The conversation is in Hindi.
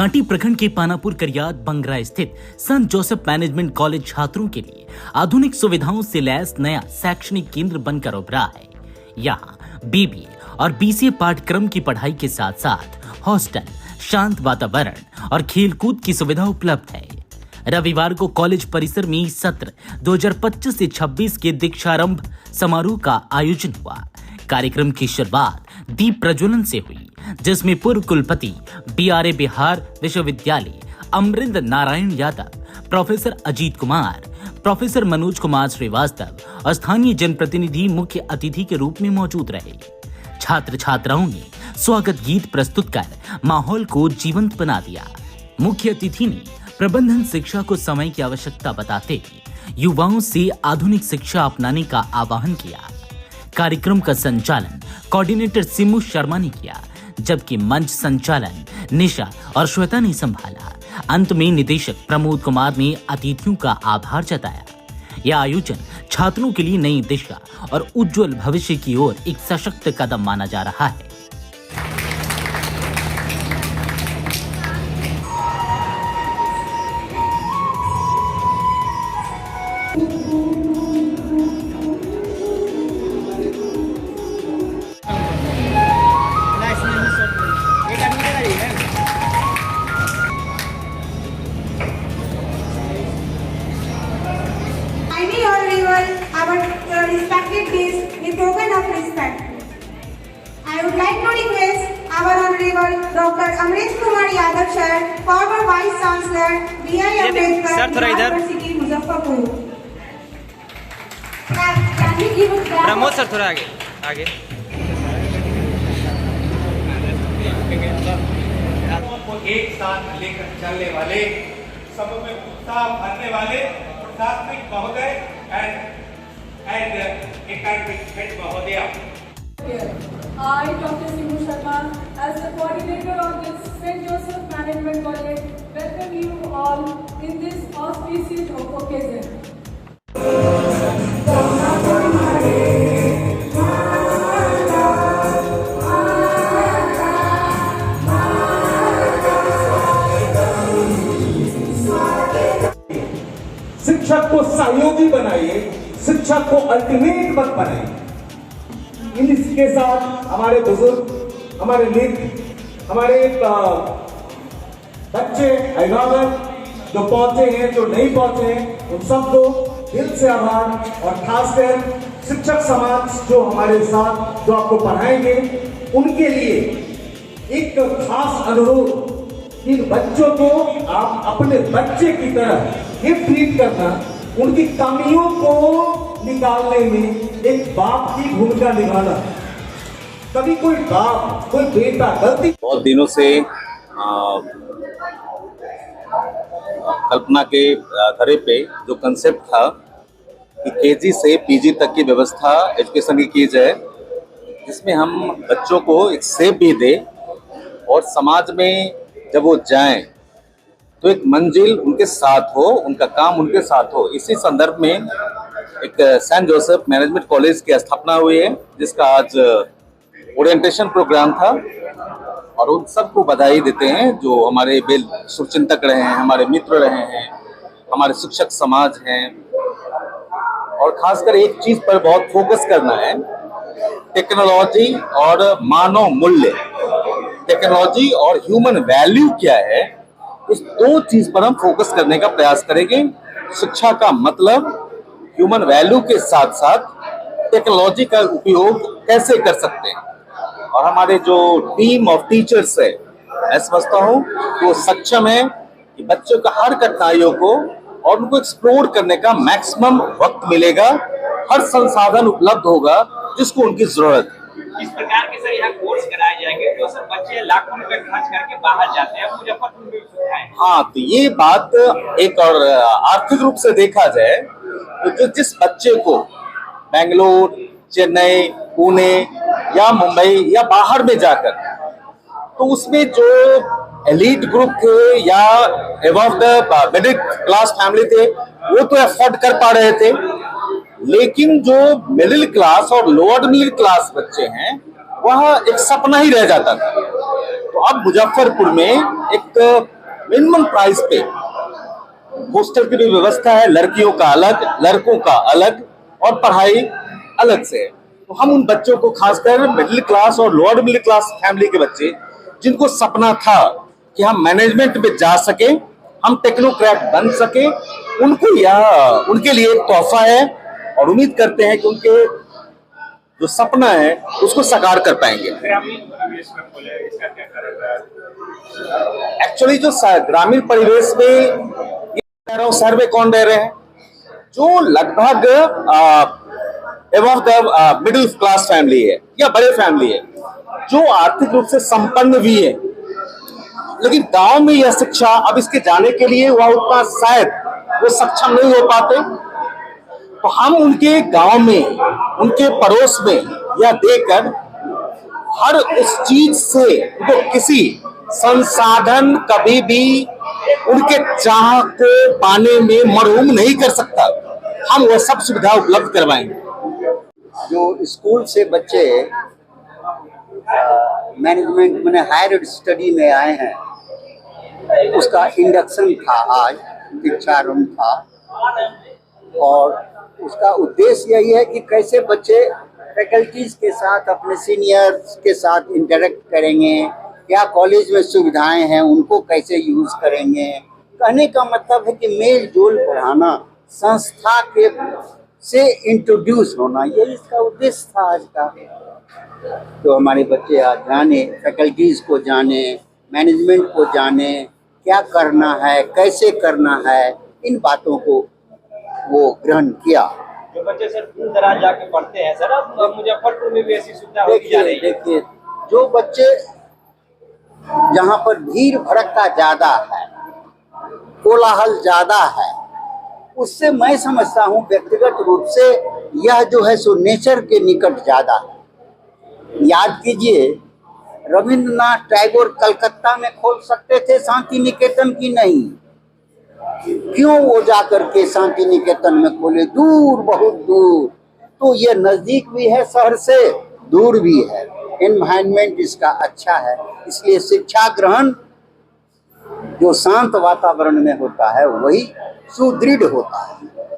कांटी प्रखंड के पानापुर करियात बंगरा स्थित संत जोसेफ मैनेजमेंट कॉलेज छात्रों के लिए आधुनिक सुविधाओं से लैस नया शैक्षणिक केंद्र बनकर उभरा है। यहाँ बीबीए और बीसीए पाठ्यक्रम की पढ़ाई के साथ साथ हॉस्टल, शांत वातावरण और खेलकूद की सुविधा उपलब्ध है। रविवार को कॉलेज परिसर में सत्र 2025 से 26 के दीक्षारंभ समारोह का आयोजन हुआ। कार्यक्रम की शुरुआत दीप प्रज्वलन से हुई, जिसमें पूर्व कुलपति BRA बिहार विश्वविद्यालय अमरिंदर नारायण यादव, प्रोफेसर अजीत कुमार, प्रोफेसर मनोज कुमार श्रीवास्तव और स्थानीय जनप्रतिनिधि मुख्य अतिथि के रूप में मौजूद रहे। छात्र छात्राओं ने स्वागत गीत प्रस्तुत कर माहौल को जीवंत बना दिया। मुख्य अतिथि ने प्रबंधन शिक्षा को समय की आवश्यकता बताते युवाओं से आधुनिक शिक्षा अपनाने का आह्वान किया। कार्यक्रम का संचालन कोऑर्डिनेटर सिमू शर्मा ने किया, जबकि मंच संचालन निशा और श्वेता ने संभाला। अंत में निदेशक प्रमोद कुमार ने अतिथियों का आभार जताया। यह आयोजन छात्रों के लिए नई दिशा और उज्जवल भविष्य की ओर एक सशक्त कदम माना जा रहा है। Our respected guests in token of respect. I would like to request our Honorable Dr. Amrish Kumar Yadav sir, former Vice Chancellor, B.I. Ambedkar University, Muzaffarpur. Can we give a clap? Pramod sir थोड़ा आगे आगे। को एक साथ लेकर चलने वाले, सब में उत्साह भरने वाले प्रशासनिक महोदय and academic head महोदया। I, Dr. Simu Sharma, as the coordinator of this St. Joseph Management College, welcome you all in this auspicious occasion. शिक्षक को सहयोगी बनाइए, शिक्षक को अल्टीमेट मत बनाइए। इसके साथ हमारे बुजुर्ग, हमारे मित्र, हमारे बच्चे, अभिभावक जो पहुंचे हैं, जो नहीं पहुंचे हैं, उन सबको दिल से आभार। और खासकर शिक्षक समाज जो हमारे साथ जो आपको पढ़ाएंगे, उनके लिए एक खास अनुरोध, इन बच्चों को आप अपने बच्चे की तरह ये ट्रीट करना, उनकी कमियों को निकालने में एक बाप की भूमिका निभाना। कभी कोई बाप, कोई बेटा गलती, बहुत दिनों से कल्पना के धरे पे जो कंसेप्ट था कि केजी से पीजी तक की व्यवस्था एजुकेशन की जाए, जिसमें हम बच्चों को एक सेफ भी दे और समाज में जब वो जाएं तो एक मंजिल उनके साथ हो, उनका काम उनके साथ हो। इसी संदर्भ में एक सेंट जोसेफ मैनेजमेंट कॉलेज की स्थापना हुई है, जिसका आज ओरिएंटेशन प्रोग्राम था। और उन सबको बधाई देते हैं जो हमारे बेल शुभचिंतक रहे हैं, हमारे मित्र रहे हैं, हमारे शिक्षक समाज हैं। और खासकर एक चीज पर बहुत फोकस करना है, टेक्नोलॉजी और मानव मूल्य। टेक्नोलॉजी और ह्यूमन वैल्यू क्या है, इस दो चीज पर हम फोकस करने का प्रयास करेंगे। शिक्षा का मतलब ह्यूमन वैल्यू के साथ साथ टेक्नोलॉजी का उपयोग कैसे कर सकते हैं। और हमारे जो टीम ऑफ टीचर्स है, मैं समझता हूँ वो सक्षम है कि बच्चों का हर कठिनाइयों को और उनको एक्सप्लोर करने का मैक्सिमम वक्त मिलेगा, हर संसाधन उपलब्ध होगा जिसको उनकी जरूरत है। इस प्रकार के सर यहाँ कोर्स कराए जाएंगे जो सर बच्चे लाखों रुपए खर्च करके बाहर जाते हैं, मुजफ्फरपुर में सुविधाएं। हाँ, तो ये बात एक और आर्थिक रूप से देखा जाए तो जो जिस बच्चे को बेंगलोर, चेन्नई, पुणे या मुंबई या बाहर में जाकर, तो उसमें जो एलीट ग्रुप थे या above the middle class family थे, वो तो अफोर्ड कर पा रहे थे, लेकिन जो मिडिल क्लास और लोअर मिडिल क्लास बच्चे हैं, वह एक सपना ही रह जाता था। तो तो अब मुजफ्फरपुर में एक मिनिमम प्राइस पे हॉस्टल की भी व्यवस्था है, लड़कियों का अलग, लड़कों का अलग और पढ़ाई अलग से है। तो हम उन बच्चों को, खासकर मिडिल क्लास और लोअर मिडिल क्लास फैमिली के बच्चे जिनको सपना था कि हम मैनेजमेंट में जा सके, हम टेक्नोक्रेट बन सके, उनको यह उनके लिए एक तोहफा है और उम्मीद करते हैं कि उनके जो सपना है उसको साकार कर पाएंगे। ग्रामीण परिवेश में खोले, इसका क्या कारण है? एक्चुअली जो ग्रामीण परिवेश में ये कह रहा हूं, सर्वे कौन दे रहे हैं, जो लगभग above the middle class family है या बड़े फैमिली है, जो आर्थिक रूप से संपन्न भी है, लेकिन गांव में यह शिक्षा अब इसके जाने के लिए वह उतना शायद वो सक्षम नहीं हो पाते। तो हम उनके गांव में, उनके पड़ोस में यह देकर हर उस चीज से उनको किसी संसाधन कभी भी उनके चाह को पाने में मरहूम नहीं कर सकता, हम वह सब सुविधा उपलब्ध करवाएंगे। जो स्कूल से बच्चे मैनेजमेंट में हायर स्टडी में आए हैं, उसका इंडक्शन था आज, दीक्षारंभ था, और उसका उद्देश्य यही है कि कैसे बच्चे फैकल्टीज के साथ, अपने सीनियर्स के साथ इंटरेक्ट करेंगे, क्या कॉलेज में सुविधाएं हैं उनको कैसे यूज करेंगे। कहने का मतलब है कि मेल जोल बढ़ाना, संस्था के से इंट्रोड्यूस होना, यही इसका उद्देश्य था आज का। तो हमारे बच्चे आज जाने, फैकल्टीज को जाने, मैनेजमेंट को जाने, क्या करना है, कैसे करना है, इन बातों को वो ग्रहण किया। जो बच्चे सर दूर दराज जाके पढ़ते हैं सर, अब मुजफ्फरपुर में भी ऐसी सुविधा होती जा रही है। देखिए, जो बच्चे जहाँ पर भीड़ भड़का ज्यादा है, कोलाहल ज्यादा है, उससे मैं समझता हूँ व्यक्तिगत रूप से यह जो है सो नेचर के निकट ज्यादा है। याद कीजिए, रविंद्रनाथ टैगोर कलकत्ता में खोल सकते थे शांति निकेतन की नहीं, क्यों वो जाकर के शांति निकेतन में खोले, दूर, बहुत दूर। तो ये नजदीक भी है शहर से, दूर भी है, एनवायरनमेंट इसका अच्छा है, इसलिए शिक्षा ग्रहण जो शांत वातावरण में होता है वही सुदृढ़ होता है।